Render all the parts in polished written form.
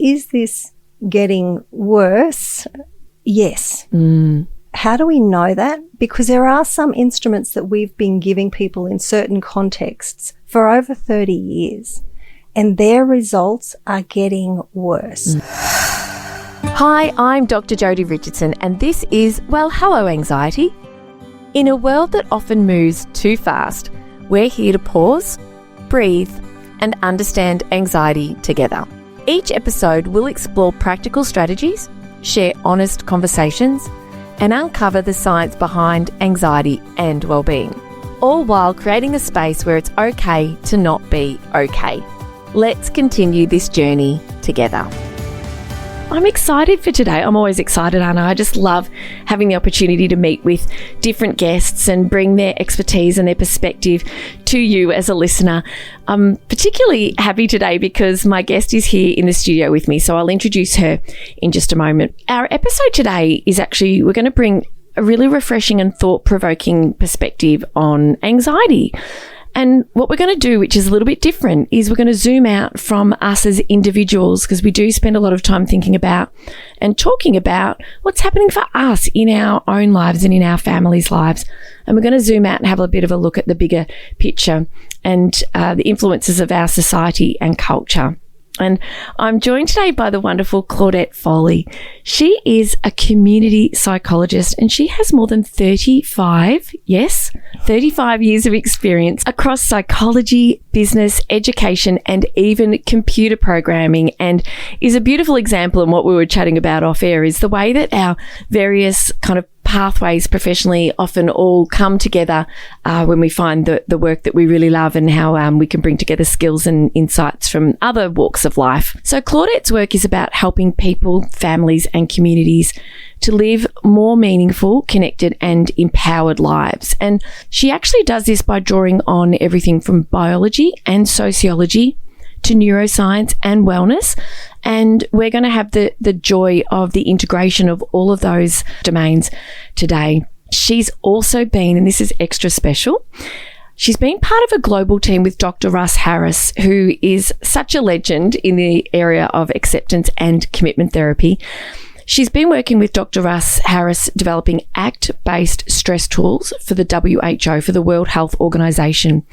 is this getting worse? Yes. How do we know that? Because there are some instruments that we've been giving people in certain contexts for over 30 years, and their results are getting worse. Hi, I'm Dr. Jodi Richardson, and this is Well, Hello Anxiety. In a world that often moves too fast, we're here to pause, breathe, and understand anxiety together. Each episode will explore practical strategies, share honest conversations, and uncover the science behind anxiety and well-being, all while creating a space where it's okay to not be okay. Let's continue this journey together. I'm excited for today. I'm always excited, aren't I? I just love having the opportunity to meet with different guests and bring their expertise and their perspective to you as a listener. I'm particularly happy today because my guest is here in the studio with me, so I'll introduce her in just a moment. Our episode today is actually, we're going to bring a really refreshing and thought-provoking perspective on anxiety. And what we're going to do, which is a little bit different, is we're going to zoom out from us as individuals, because we do spend a lot of time thinking about and talking about what's happening for us in our own lives and in our families' lives. And we're going to zoom out and have a bit of a look at the bigger picture and the influences of our society and culture. And I'm joined today by the wonderful Claudette Foley. She is a community psychologist, and she has more than 35 years of experience across psychology, business, education, and even computer programming, and is a beautiful example. And what we were chatting about off air is the way that our various kind of pathways professionally often all come together when we find the work that we really love, and how we can bring together skills and insights from other walks of life. So Claudette's work is about helping people, families, and communities to live more meaningful, connected, and empowered lives. And she actually does this by drawing on everything from biology and sociology to neuroscience and wellness. And we're going to have the joy of the integration of all of those domains today. She's also been, and this is extra special, she's been part of a global team with Dr. Russ Harris, who is such a legend in the area of acceptance and commitment therapy. She's been working with Dr. Russ Harris developing ACT-based stress tools for the WHO, for the World Health Organization.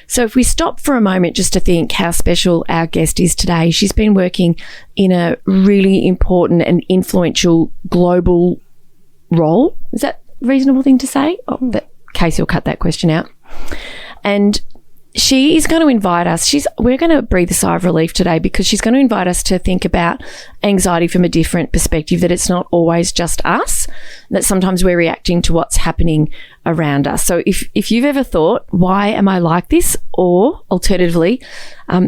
So if we stop for a moment just to think how special our guest is today, she's been working in a really important and influential global role. Is that a reasonable thing to say? Oh, Casey will cut that question out. And she is going to invite us, we're going to breathe a sigh of relief today, because she's going to invite us to think about anxiety from a different perspective, that it's not always just us, that sometimes we're reacting to what's happening around us. So if you've ever thought, why am I like this? Or alternatively,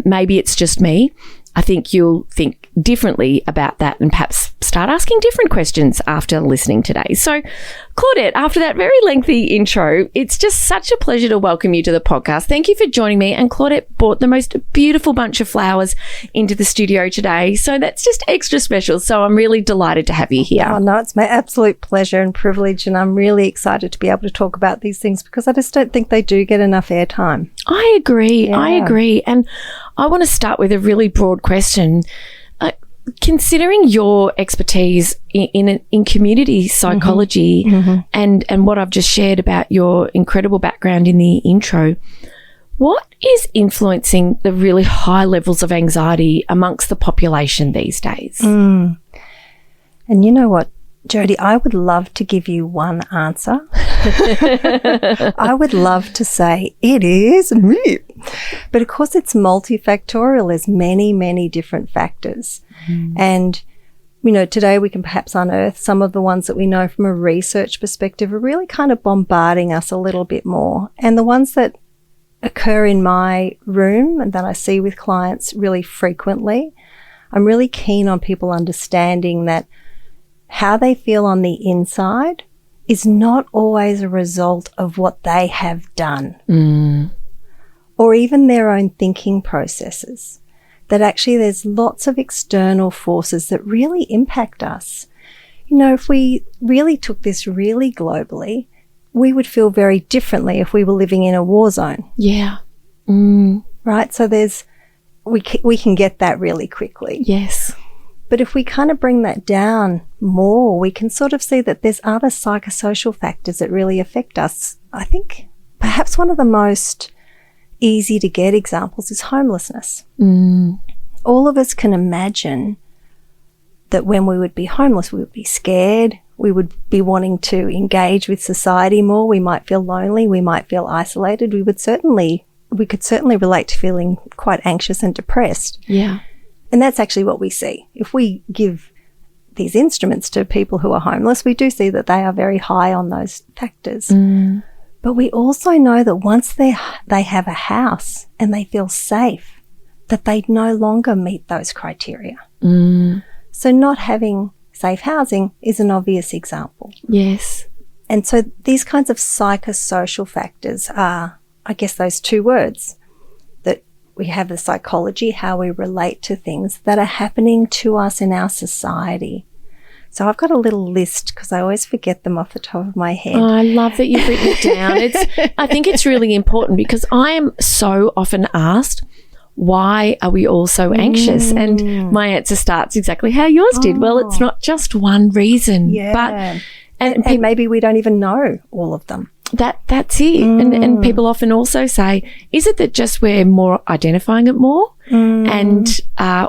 maybe it's just me, I think you'll think differently about that and perhaps start asking different questions after listening today. So, Claudette, after that very lengthy intro, it's just such a pleasure to welcome you to the podcast. Thank you for joining me. And Claudette brought the most beautiful bunch of flowers into the studio today. So that's just extra special. So I'm really delighted to have you here. Oh, no, it's my absolute pleasure and privilege. And I'm really excited to be able to talk about these things, because I just don't think they do get enough airtime. I agree. Yeah. I agree. And I want to start with a really broad question. Considering your expertise in community psychology and what I've just shared about your incredible background in the intro, what is influencing the really high levels of anxiety amongst the population these days? And you know what, Jodi, I would love to give you one answer. I would love to say it is me. But of course it's multifactorial. There's many, many different factors. And, you know, today we can perhaps unearth some of the ones that we know from a research perspective are really kind of bombarding us a little bit more. And the ones that occur in my room and that I see with clients really frequently, I'm really keen on people understanding that how they feel on the inside is not always a result of what they have done or even their own thinking processes. That actually there's lots of external forces that really impact us. You know, if we really took this really globally, we would feel very differently if we were living in a war zone. Yeah. Right? So we can get that really quickly. Yes. But if we kind of bring that down more, we can sort of see that there's other psychosocial factors that really affect us. I think perhaps one of the most easy to get examples is homelessness. All of us can imagine that when we would be homeless, we would be scared. We would be wanting to engage with society more. We might feel lonely. We might feel isolated. We could certainly relate to feeling quite anxious and depressed. Yeah. And that's actually what we see. If we give these instruments to people who are homeless, we do see that they are very high on those factors. But we also know that once they have a house and they feel safe, that they no longer meet those criteria. So not having safe housing is an obvious example. Yes. And so these kinds of psychosocial factors are, I guess, those two words. We have the psychology, how we relate to things that are happening to us in our society. So I've got a little list because I always forget them off the top of my head. Oh, I love that you've written it down. I think it's really important because I am so often asked, why are we all so anxious? And my answer starts exactly how yours did. Well, it's not just one reason. Yeah. But and maybe we don't even know all of them. That's it. And people often also say, is it that just we're more identifying it more? And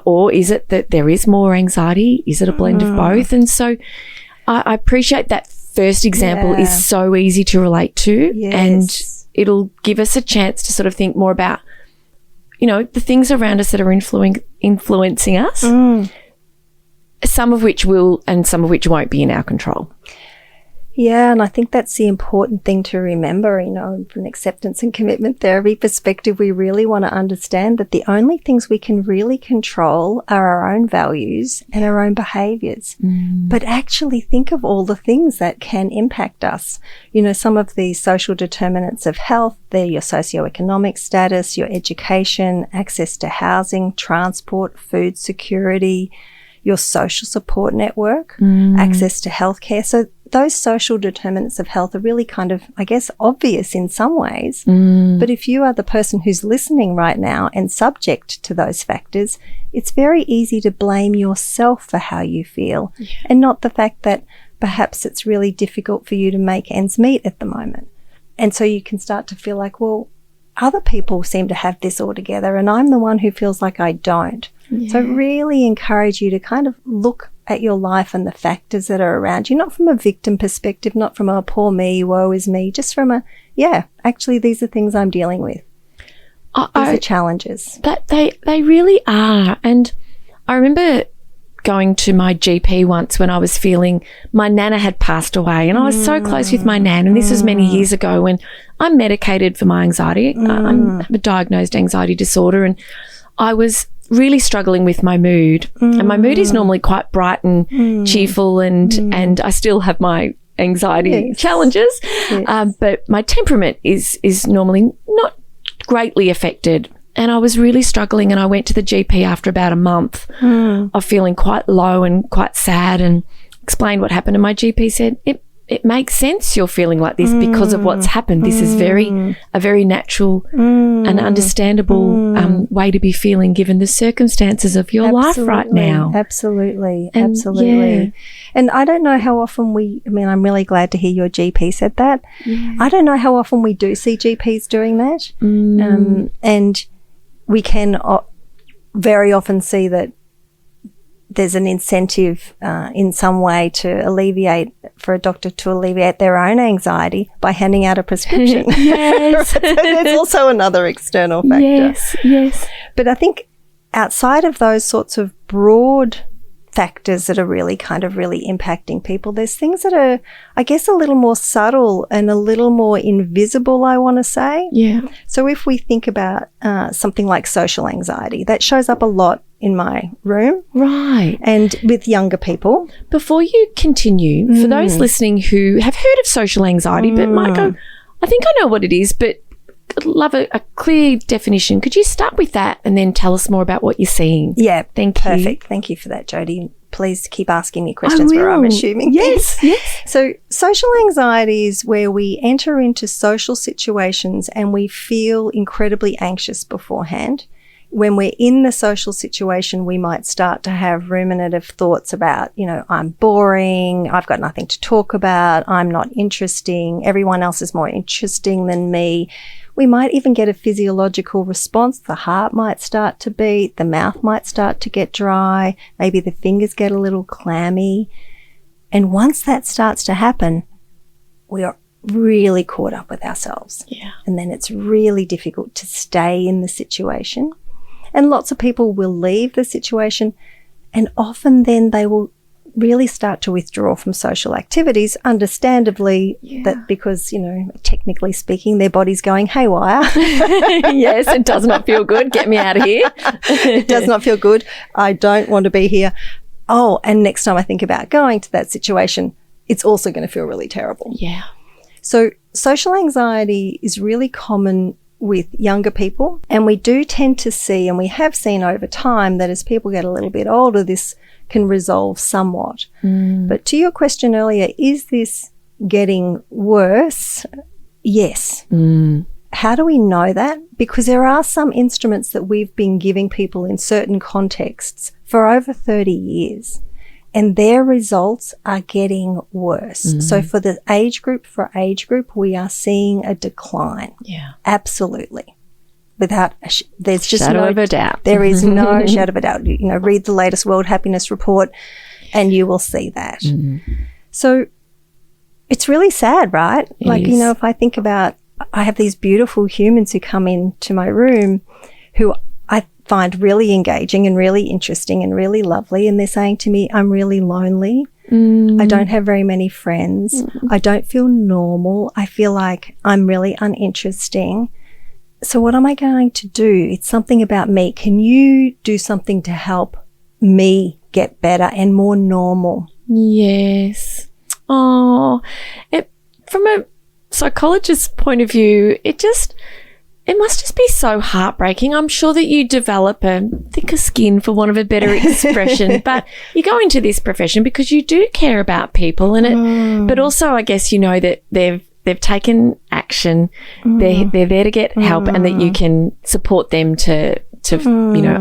or is it that there is more anxiety? Is it a blend of both? And so I appreciate that first example is so easy to relate to. Yes. And it'll give us a chance to sort of think more about, you know, the things around us that are influencing us, some of which will and some of which won't be in our control. Yeah, and I think that's the important thing to remember, you know, from an acceptance and commitment therapy perspective, we really want to understand that the only things we can really control are our own values and our own behaviours. But actually think of all the things that can impact us. You know, some of the social determinants of health, they're your socioeconomic status, your education, access to housing, transport, food security, your social support network, access to healthcare. So those social determinants of health are really kind of, I guess, obvious in some ways. But if you are the person who's listening right now and subject to those factors, it's very easy to blame yourself for how you feel and not the fact that perhaps it's really difficult for you to make ends meet at the moment. And so you can start to feel like, well, other people seem to have this all together and I'm the one who feels like I don't. So I really encourage you to kind of look at your life and the factors that are around you, not from a victim perspective, not from a poor me, woe is me, just from a, actually these are things I'm dealing with. These are challenges. That they really are. And I remember going to my GP once when I was feeling my nana had passed away and I was so close with my nan, and this was many years ago when I'm medicated for my anxiety. I have a diagnosed anxiety disorder and I was really struggling with my mood. And my mood is normally quite bright and cheerful and I still have my anxiety challenges. But my temperament is normally not greatly affected. And I was really struggling and I went to the GP after about a month of feeling quite low and quite sad and explained what happened. And my GP said, it makes sense you're feeling like this because of what's happened. This is a very natural and understandable way to be feeling given the circumstances of your life right now. Absolutely. Yeah. And I don't know how often I'm really glad to hear your GP said that. Yeah. I don't know how often we do see GPs doing that. And we can very often see that there's an incentive in some way for a doctor to alleviate their own anxiety by handing out a prescription. Yes. There's also another external factor. Yes. But I think outside of those sorts of broad factors that are really impacting people, there's things that are, I guess, a little more subtle and a little more invisible, I want to say. Yeah. So if we think about something like social anxiety, that shows up a lot in my room. Right. And with younger people. Before you continue, for those listening who have heard of social anxiety but might go, I think I know what it is, but I'd love a clear definition. Could you start with that and then tell us more about what you're seeing? Yeah. Thank you. Perfect. Thank you for that, Jodi. Please keep asking me questions where I'm assuming things. Yes. So social anxiety is where we enter into social situations and we feel incredibly anxious beforehand. when we're in the social situation, we might start to have ruminative thoughts about, I'm boring, I've got nothing to talk about, I'm not interesting, everyone else is more interesting than me. We might even get a physiological response. The heart might start to beat, the mouth might start to get dry, maybe the fingers get a little clammy. And once that starts to happen, we are really caught up with ourselves. Yeah. And then it's really difficult to stay in the situation. And lots of people will leave the situation, and often then they will really start to withdraw from social activities, understandably, that because, technically speaking, their body's going haywire. Yes, it does not feel good. Get me out of here. It does not feel good. I don't want to be here. Oh, and next time I think about going to that situation, it's also going to feel really terrible. Yeah. So social anxiety is really common with younger people, and we do tend to see, and we have seen over time, that as people get a little bit older, this can resolve somewhat. But to your question earlier, is this getting worse? Yes. How do we know that? Because there are some instruments that we've been giving people in certain contexts for over 30 years. And their results are getting worse. So for the age group, we are seeing a decline. Yeah. Absolutely. Without, there's just shadow of a doubt. There is no shadow of a doubt. Read the latest World Happiness Report and you will see that. So it's really sad, right? It is. If I think about, I have these beautiful humans who come into my room who I find really engaging and really interesting and really lovely, and they're saying to me, I'm really lonely. I don't have very many friends. I don't feel normal. I feel like I'm really uninteresting. So what am I going to do? It's something about me. Can you do something to help me get better and more normal? Yes. Oh, from a psychologist's point of view, it must just be so heartbreaking. I'm sure that you develop a thicker skin, for want of a better expression, but you go into this profession because you do care about people, and but also I guess that they've taken action. They're there to get help, and that you can support them to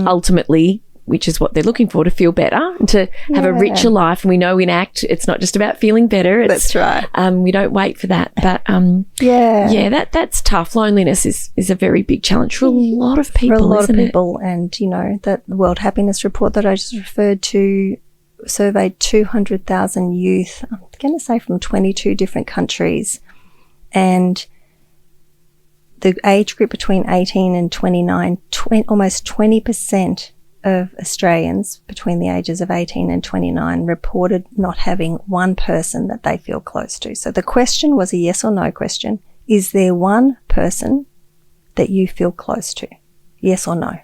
ultimately, which is what they're looking for, to feel better and to have a richer life. And we know in ACT, it's not just about feeling better. That's right. We don't wait for that. But that's tough. Loneliness is a very big challenge for a lot of people. For a lot isn't of people, and that World Happiness Report that I just referred to surveyed 200,000 youth. I'm going to say from 22 different countries, and the age group between 18 and 29, almost 20% of Australians between the ages of 18 and 29 reported not having one person that they feel close to. So the question was a yes or no question. Is there one person that you feel close to? Yes or no?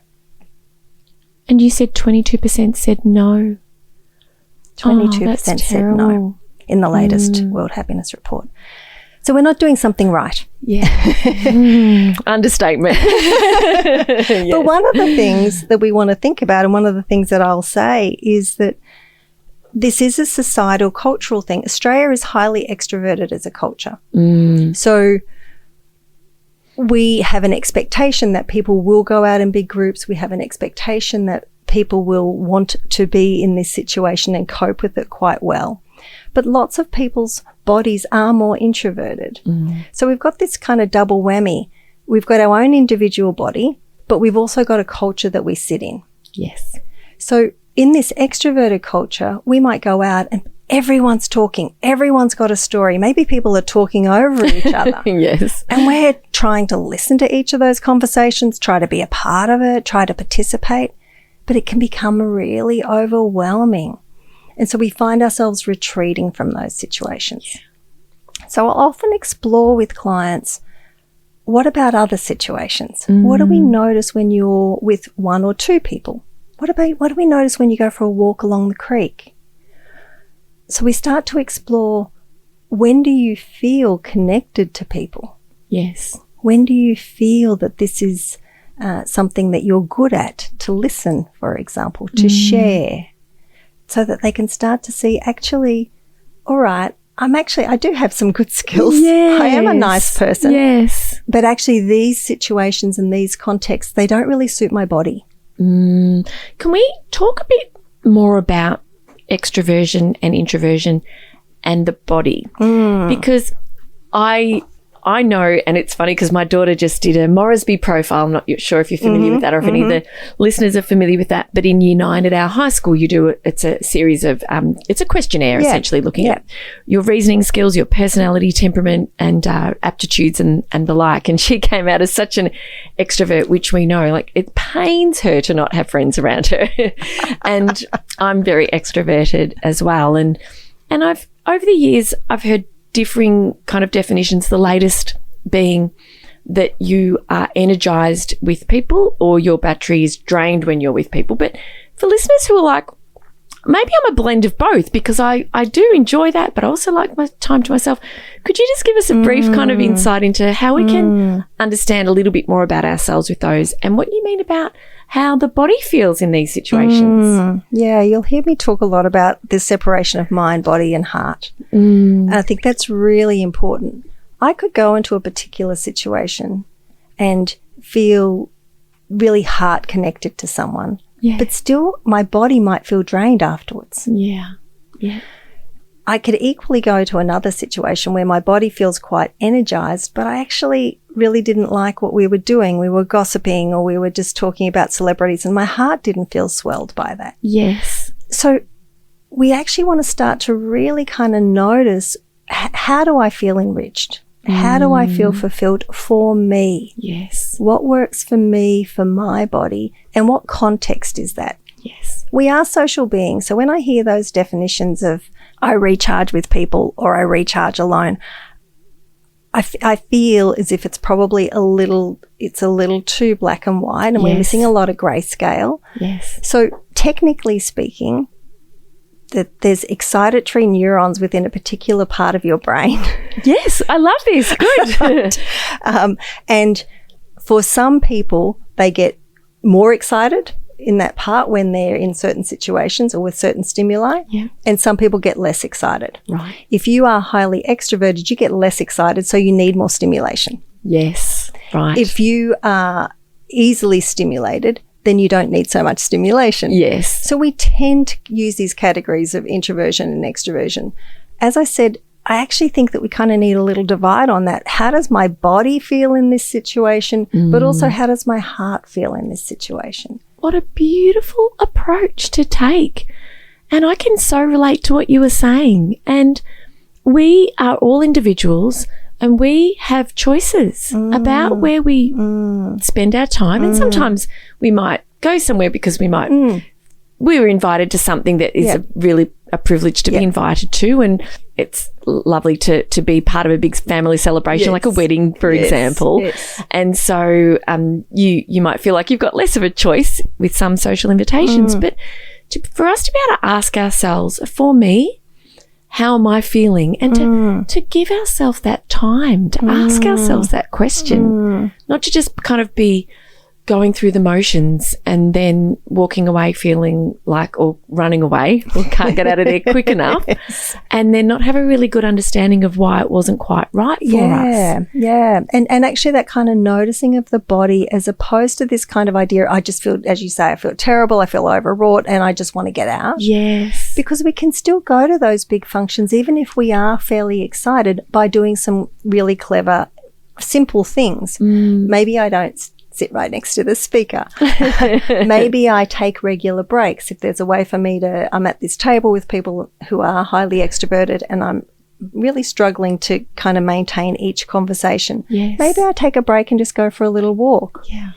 And you said 22% said no. 22% said no in the latest World Happiness Report. So we're not doing something right. Yeah. Understatement. Yes. But one of the things that we want to think about, and one of the things that I'll say, is that this is a societal, cultural thing. Australia is highly extroverted as a culture. So we have an expectation that people will go out in big groups. We have an expectation that people will want to be in this situation and cope with it quite well. But lots of people's bodies are more introverted. So we've got this kind of double whammy. We've got our own individual body, but we've also got a culture that we sit in. Yes. So in this extroverted culture, we might go out and everyone's talking. Everyone's got a story. Maybe people are talking over each other. Yes. And we're trying to listen to each of those conversations, try to be a part of it, try to participate. But it can become really overwhelming. And so we find ourselves retreating from those situations. Yeah. So I'll often explore with clients, what about other situations? What do we notice when you're with one or two people? What do we notice when you go for a walk along the creek? So we start to explore, when do you feel connected to people? Yes. When do you feel that this is something that you're good at, to listen, for example, to share? So that they can start to see, actually, all right, I do have some good skills. Yes. I am a nice person. Yes. But actually these situations and these contexts, they don't really suit my body. Can we talk a bit more about extroversion and introversion and the body? Because I know, and it's funny because my daughter just did a Moresby profile. I'm not sure if you're familiar with that or if any of the listeners are familiar with that. But in Year 9 at our high school, you do it's a series of it's a questionnaire essentially looking at your reasoning skills, your personality, temperament, and aptitudes and the like. And she came out as such an extrovert, which we know, like, it pains her to not have friends around her. And I'm very extroverted as well. And I've over the years I've heard differing kind of definitions, the latest being that you are energized with people or your battery is drained when you're with people. But for listeners who are like, maybe I'm a blend of both because I do enjoy that, but I also like my time to myself. Could you just give us a brief kind of insight into how we can understand a little bit more about ourselves with those and what you mean about how the body feels in these situations? Yeah, you'll hear me talk a lot about the separation of mind, body and heart. And I think that's really important. I could go into a particular situation and feel really heart connected to someone, but still my body might feel drained afterwards. Yeah. I could equally go to another situation where my body feels quite energized, but I actually really didn't like what we were doing. We were gossiping or we were just talking about celebrities and my heart didn't feel swelled by that. Yes. So we actually want to start to really kind of notice, how do I feel enriched? How do I feel fulfilled for me? Yes. What works for me, for my body, and what context is that? Yes. We are social beings. So when I hear those definitions of I recharge with people or I recharge alone, I feel as if it's probably a little too black and white and we're missing a lot of grayscale. Yes. So technically speaking, that there's excitatory neurons within a particular part of your brain. Yes, I love this. Good. And for some people, they get more excited in that part when they're in certain situations or with certain stimuli. Yeah. And some people get less excited. Right. If you are highly extroverted, you get less excited, so you need more stimulation. Yes. Right. If you are easily stimulated, then you don't need so much stimulation. Yes. So we tend to use these categories of introversion and extroversion. As I said, I actually think that we kind of need a little divide on that. How does my body feel in this situation, but also how does my heart feel in this situation? What a beautiful approach to take. And I can so relate to what you were saying. And we are all individuals and we have choices about where we spend our time. And sometimes we might go somewhere because we were invited to something that is really a privilege to be invited to, and it's lovely to be part of a big family celebration, like a wedding, for example. Yes. And so you might feel like you've got less of a choice with some social invitations, but for us to be able to ask ourselves, for me, how am I feeling? And to give ourselves that time to ask ourselves that question, not to just kind of be going through the motions and then walking away feeling like, or running away, or can't get out of there quick enough, and then not have a really good understanding of why it wasn't quite right for us. Yeah. And actually that kind of noticing of the body, as opposed to this kind of idea, I just feel, as you say, I feel terrible, I feel overwrought, and I just want to get out. Yes. Because we can still go to those big functions, even if we are fairly excited, by doing some really clever, simple things. Maybe I don't sit right next to the speaker. Maybe I take regular breaks. If there's a way for me to, I'm at this table with people who are highly extroverted and I'm really struggling to kind of maintain each conversation. Yes. Maybe I take a break and just go for a little walk. Yeah.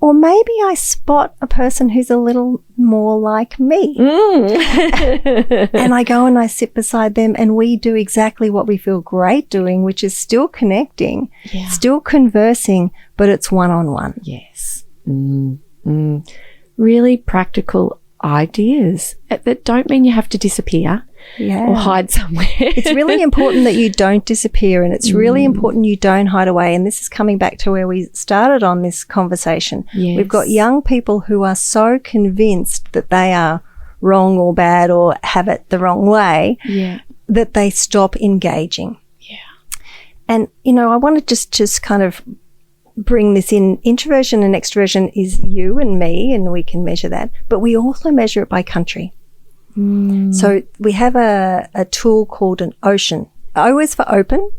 Or maybe I spot a person who's a little more like me. And I go and I sit beside them and we do exactly what we feel great doing, which is still connecting, still conversing, but it's one-on-one. Yes. Really practical ideas that don't mean you have to disappear or hide somewhere. It's really important that you don't disappear, and it's really important you don't hide away. And this is coming back to where we started on this conversation. Yes. We've got young people who are so convinced that they are wrong or bad or have it the wrong way that they stop engaging. Yeah. And, you know, I want to just kind of bring this in. Introversion and extroversion is you and me, and we can measure that, but we also measure it by country. So we have a tool called an ocean. O is for open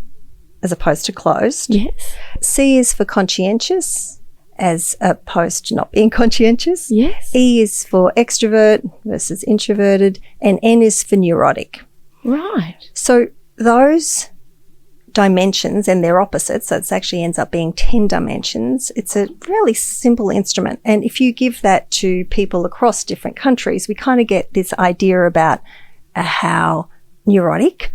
as opposed to closed. Yes. C is for conscientious as opposed to not being conscientious. Yes. E is for extrovert versus introverted, and N is for neurotic. Right. So those dimensions and their opposites, so it actually ends up being 10 dimensions. It's a really simple instrument. And if you give that to people across different countries, we kind of get this idea about how neurotic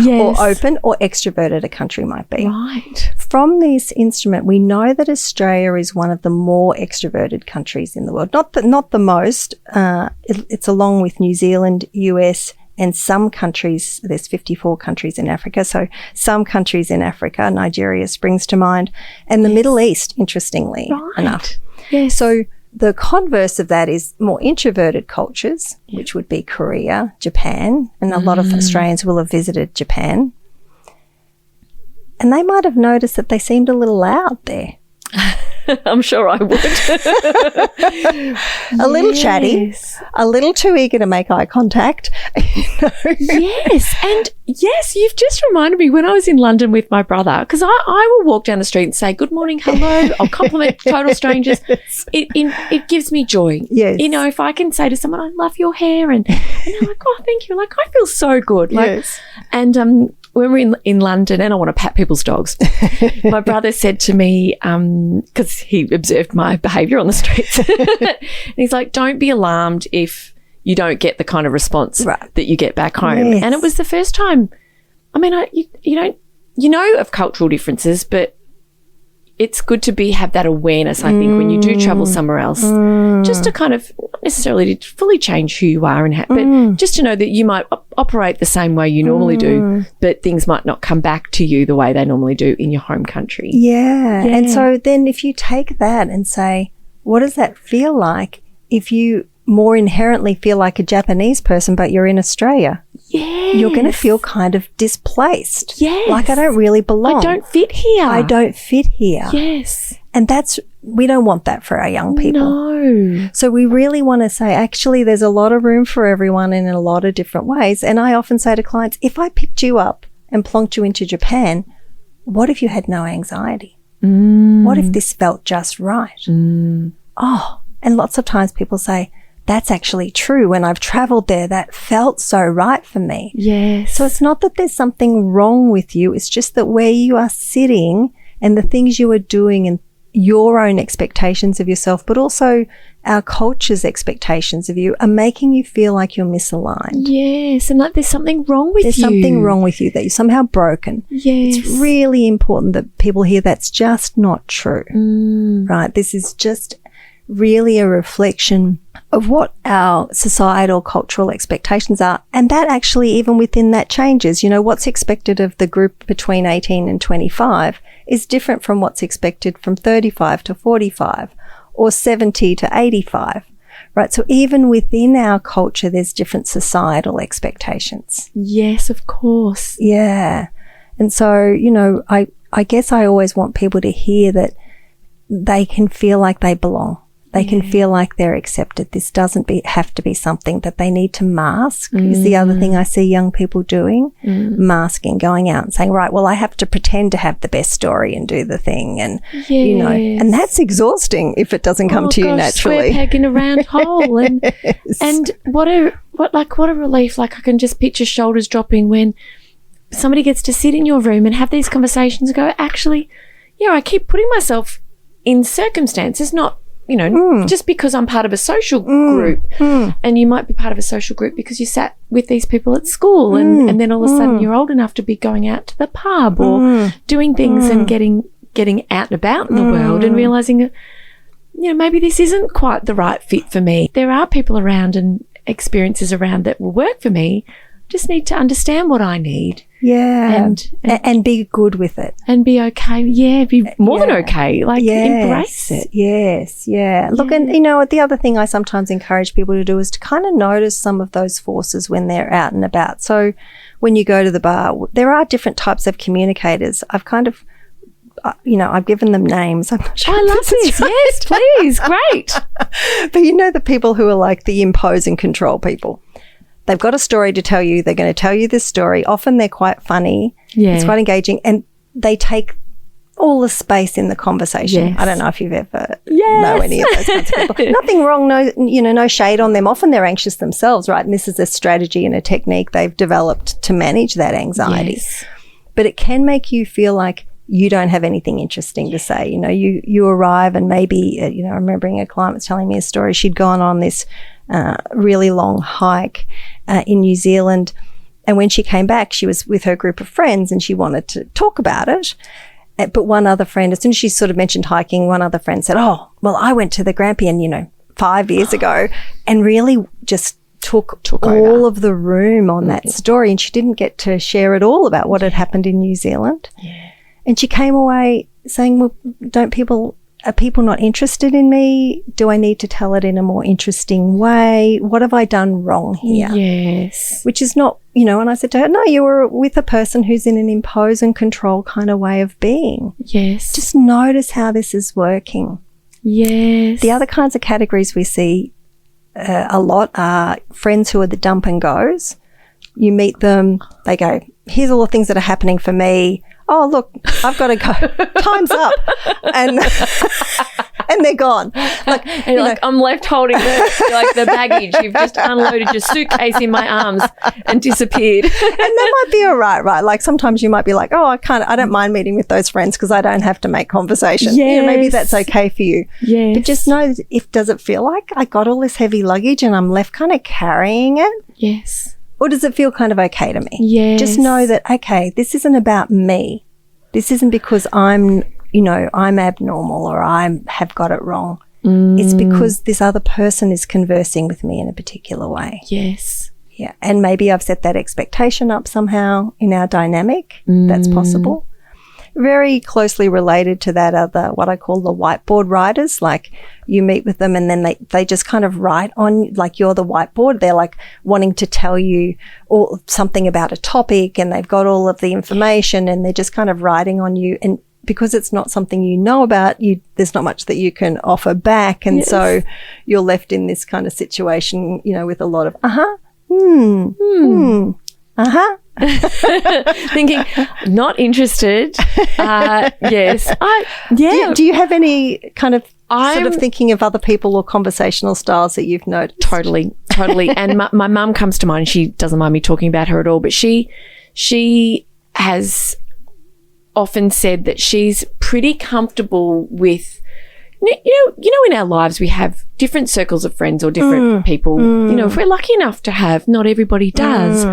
or open or extroverted a country might be. Right. From this instrument, we know that Australia is one of the more extroverted countries in the world. Not the most. It's along with New Zealand, US, and some countries. There's 54 countries in Africa. So some countries in Africa, Nigeria springs to mind, and the Middle East, interestingly enough. Yes. So the converse of that is more introverted cultures, which would be Korea, Japan, and a lot of Australians will have visited Japan. And they might have noticed that they seemed a little loud there. I'm sure I would. A little chatty, a little too eager to make eye contact. Yes. And yes, you've just reminded me when I was in London with my brother, because I will walk down the street and say, good morning, hello. I'll compliment total strangers. It gives me joy. Yes. You know, if I can say to someone, I love your hair, and they're like, oh, thank you. Like, I feel so good. Like, yes. And when we're in London, and I want to pat people's dogs, my brother said to me, because he observed my behaviour on the streets, and he's like, don't be alarmed if you don't get the kind of response that you get back home. Yes. And it was the first time, I mean, you know of cultural differences, but it's good to have that awareness, I think, when you do travel somewhere else, just to kind of, not necessarily to fully change who you are, but just to know that you might operate the same way you normally do, but things might not come back to you the way they normally do in your home country. Yeah. And so then if you take that and say, what does that feel like if you more inherently feel like a Japanese person, but you're in Australia? Yes. You're going to feel kind of displaced. Yes. Like, I don't really belong. I don't fit here. I don't fit here. Yes. And we don't want that for our young people. No. So we really want to say, actually, there's a lot of room for everyone in a lot of different ways. And I often say to clients, if I picked you up and plonked you into Japan, what if you had no anxiety? What if this felt just right? Oh, and lots of times people say, that's actually true. When I've traveled there, that felt so right for me. Yes. So it's not that there's something wrong with you. It's just that where you are sitting and the things you are doing and your own expectations of yourself, but also our culture's expectations of you, are making you feel like you're misaligned. Yes. And like there's something wrong with There's you. something wrong with you, that you're somehow broken. Yes. It's really important that people hear that's just not true. Right? This is just really a reflection of what our societal cultural expectations are. And that actually, even within that, changes. You know, what's expected of the group between 18 and 25 is different from what's expected from 35 to 45 or 70 to 85. Right? So even within our culture, there's different societal expectations. Yes, of course. Yeah. And so, you know, I guess I always want people to hear that they can feel like they belong. They can feel like they're accepted. This doesn't have to be something that they need to mask, is the other thing I see young people doing, masking, going out and saying, right, well, I have to pretend to have the best story and do the thing. And, you know, and that's exhausting if it doesn't come to you naturally. Square peg in a round hole. And, and what a relief. Like, I can just picture shoulders dropping when somebody gets to sit in your room and have these conversations and go, actually, I keep putting myself in circumstances, not, you know, just because I'm part of a social group, and you might be part of a social group because you sat with these people at school, and then all of a sudden you're old enough to be going out to the pub or doing things and getting out and about in the world and realizing, you know, maybe this isn't quite the right fit for me. There are people around and experiences around that will work for me. Just need to understand what I need. Yeah. And be good with it. And be okay. Yeah, be more than okay. Like, embrace it. Yes, yeah. Look, and, you know, the other thing I sometimes encourage people to do is to kind of notice some of those forces when they're out and about. So when you go to the bar, there are different types of communicators. I've kind of I've given them names. I'm not sure. I love this. Yes, please. Great. But the people who are like the impose and control people. They've got a story to tell you. They're going to tell you this story. Often they're quite funny. Yeah. It's quite engaging. And they take all the space in the conversation. Yes. I don't know if you've ever know any of those kinds of people. Nothing wrong, no shade on them. Often they're anxious themselves, right? And this is a strategy and a technique they've developed to manage that anxiety. Yes. But it can make you feel like you don't have anything interesting to say. You arrive and maybe, I'm remembering a client was telling me a story. She'd gone on this really long hike in New Zealand. And when she came back, she was with her group of friends and she wanted to talk about it. But one other friend, as soon as she sort of mentioned hiking, one other friend said, oh, well, I went to the Grampian, 5 years ago and really just took all of the room on that story. And she didn't get to share at all about what had happened in New Zealand. Yeah. And she came away saying, well, are people not interested in me? Do I need to tell it in a more interesting way? What have I done wrong here? Yes. Which is not, and I said to her, no, you were with a person who's in an impose and control kind of way of being. Yes. Just notice how this is working. Yes. The other kinds of categories we see a lot are friends who are the dump and goes. You meet them, they go, here's all the things that are happening for me. Oh, look, I've got to go. Time's up. And they're gone. I'm left holding the baggage. You've just unloaded your suitcase in my arms and disappeared. And that might be all right? Like sometimes you might be like, oh, I don't mind meeting with those friends because I don't have to make conversation. Yes. Maybe that's okay for you. Yes. But just know does it feel like I got all this heavy luggage and I'm left kind of carrying it? Yes. Or does it feel kind of okay to me? Yes. Just know that, okay, this isn't about me. This isn't because I'm abnormal or I have got it wrong. It's because this other person is conversing with me in a particular way. Yes. Yeah. And maybe I've set that expectation up somehow in our dynamic. That's possible. Very closely related to that are what I call the whiteboard writers. Like you meet with them and then they just kind of write on, like you're the whiteboard. They're like wanting to tell you something about a topic and they've got all of the information and they're just kind of writing on you. And because it's not something you know about, there's not much that you can offer back. And so you're left in this kind of situation, with a lot of, thinking not interested. Yes. Do you have any kind of sort of thinking of other people or conversational styles that you've noticed? Totally. And my mum comes to mind. She doesn't mind me talking about her at all, but she has often said that she's pretty comfortable with, in our lives we have different circles of friends or different people. If we're lucky enough to have, not everybody does.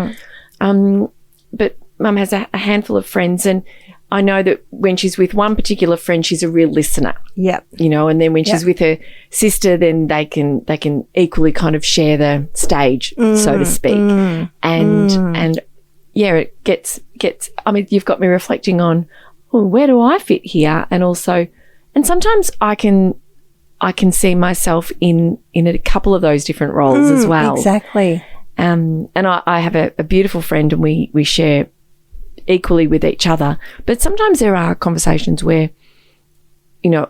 But Mum has a handful of friends, and I know that when she's with one particular friend, she's a real listener. Yep. And then when she's with her sister, then they can equally kind of share the stage, so to speak. And it gets. I mean, you've got me reflecting on, where do I fit here? And also, and sometimes I can see myself in a couple of those different roles as well. Exactly. And I have a beautiful friend and we share equally with each other. But sometimes there are conversations where,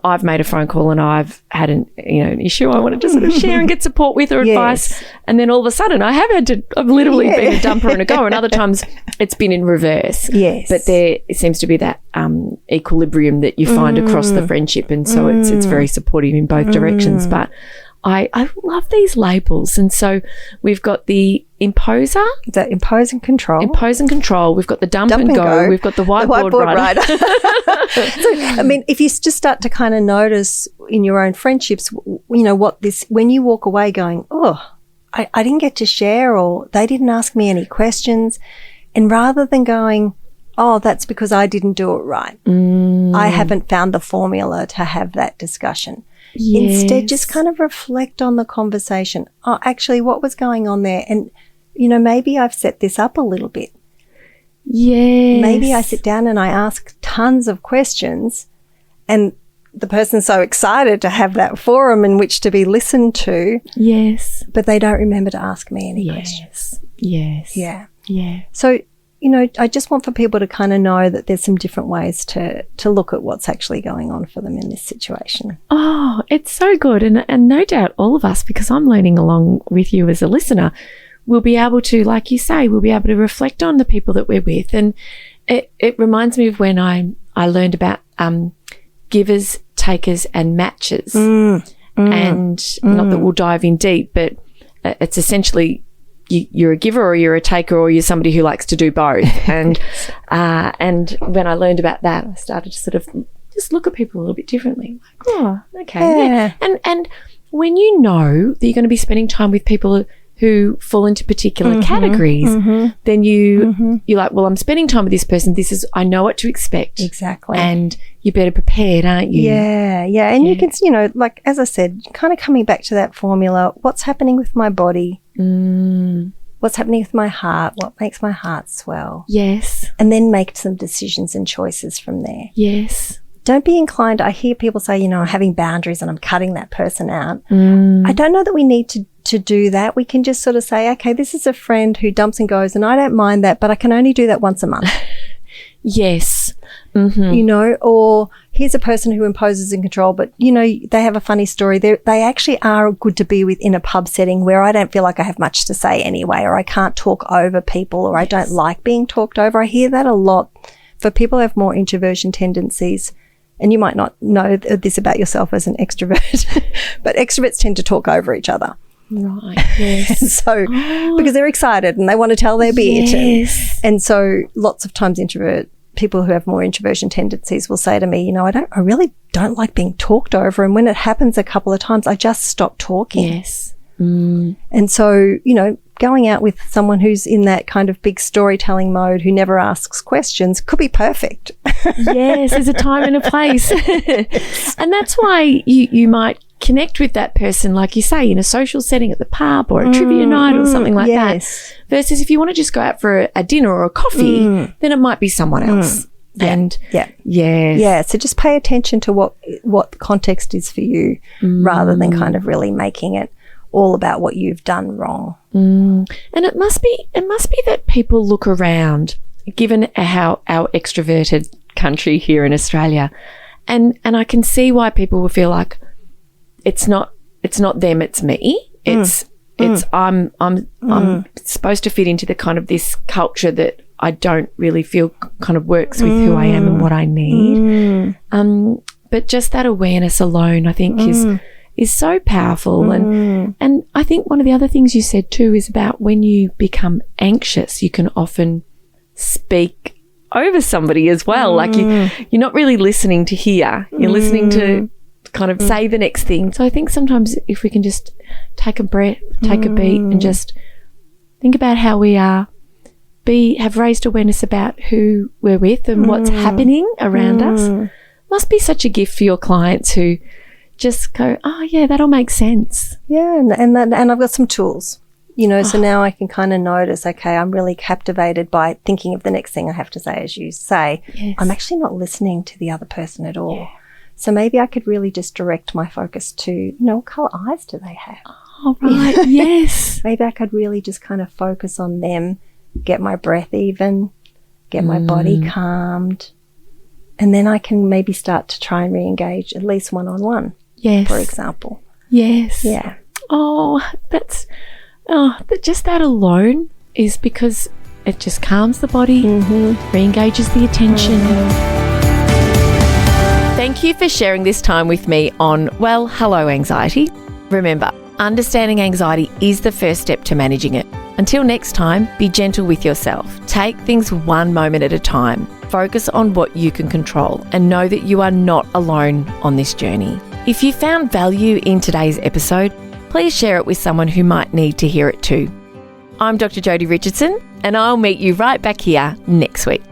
I've made a phone call and I've had an issue I wanted to sort of share and get support with or advice. And then all of a sudden I've literally been a dumper and a goer, and other times it's been in reverse. Yes. But there seems to be that equilibrium that you find across the friendship. And so it's very supportive in both directions. But I love these labels. And so we've got the imposer. The impose and control. Impose and control. We've got the dump and go. We've got the whiteboard rider. So, I mean, if you just start to kind of notice in your own friendships, when you walk away going, I didn't get to share, or they didn't ask me any questions. And rather than going, that's because I didn't do it right. I haven't found the formula to have that discussion. Yes. Instead, just kind of reflect on the conversation. Actually, what was going on there? And, maybe I've set this up a little bit. Yes. Maybe I sit down and I ask tons of questions, and the person's so excited to have that forum in which to be listened to. Yes. But they don't remember to ask me any questions. Yes. Yeah. Yeah. So I just want for people to kind of know that there's some different ways to look at what's actually going on for them in this situation. Oh, it's so good. And no doubt all of us, because I'm learning along with you as a listener, will be able to, like you say, we'll be able to reflect on the people that we're with. And it reminds me of when I learned about givers, takers and matchers. And not that we'll dive in deep, but it's essentially you're a giver or you're a taker or you're somebody who likes to do both. And when I learned about that, I started to sort of just look at people a little bit differently. Like, oh, okay. Yeah. And when you know that you're going to be spending time with people who fall into particular categories, then you're like, well, I'm spending time with this person. I know what to expect. Exactly. And you're better prepared, aren't you? Yeah. And you can, like, as I said, kind of coming back to that formula, what's happening with my body? What's happening with my heart? What makes my heart swell? Yes. And then make some decisions and choices from there. Yes. Don't be inclined. I hear people say, I'm having boundaries and I'm cutting that person out. I don't know that we need to do that. We can just sort of say, okay, this is a friend who dumps and goes and I don't mind that, but I can only do that once a month. Yes. Or here's a person who imposes and control, but, they have a funny story. They actually are good to be with in a pub setting where I don't feel like I have much to say anyway, or I can't talk over people, or I don't like being talked over. I hear that a lot for people who have more introversion tendencies. And you might not know this about yourself as an extrovert, but extroverts tend to talk over each other. Right, yes. So, because they're excited and they want to tell their bit. Yes. And so lots of times people who have more introversion tendencies will say to me, I really don't like being talked over. And when it happens a couple of times, I just stop talking. Yes. And so, going out with someone who's in that kind of big storytelling mode who never asks questions could be perfect. Yes, there's a time and a place. And that's why you might connect with that person, like you say, in a social setting at the pub or a trivia night or something like that. Versus if you want to just go out for a dinner or a coffee, then it might be someone else. And so just pay attention to what the context is for you rather than kind of really making it all about what you've done wrong. And it must be that people look around, given how our extroverted country here in Australia, and I can see why people will feel like it's not them, it's me. It's I'm supposed to fit into the kind of this culture that I don't really feel kind of works with who I am and what I need. But just that awareness alone, I think, is so powerful. And I think one of the other things you said too is about when you become anxious, you can often speak over somebody as well. Like you're not really listening to hear, you're listening to kind of say the next thing. So I think sometimes if we can just take a breath, take a beat and just think about how we are, have raised awareness about who we're with and what's happening around us, must be such a gift for your clients who just go, oh yeah, that'll make sense. Yeah, and I've got some tools, so now I can kind of notice, okay, I'm really captivated by thinking of the next thing I have to say, as you say. Yes. I'm actually not listening to the other person at all. Yeah. So maybe I could really just direct my focus to, what colour eyes do they have? Oh, right, yes. Maybe I could really just kind of focus on them, get my breath even, get my body calmed, and then I can maybe start to try and re-engage at least one-on-one. Yes. For example. Yes. Yeah. Oh, just that alone is because it just calms the body, re-engages the attention. Thank you for sharing this time with me on Well, Hello Anxiety. Remember, understanding anxiety is the first step to managing it. Until next time, be gentle with yourself. Take things one moment at a time. Focus on what you can control and know that you are not alone on this journey. If you found value in today's episode, please share it with someone who might need to hear it too. I'm Dr. Jodi Richardson, and I'll meet you right back here next week.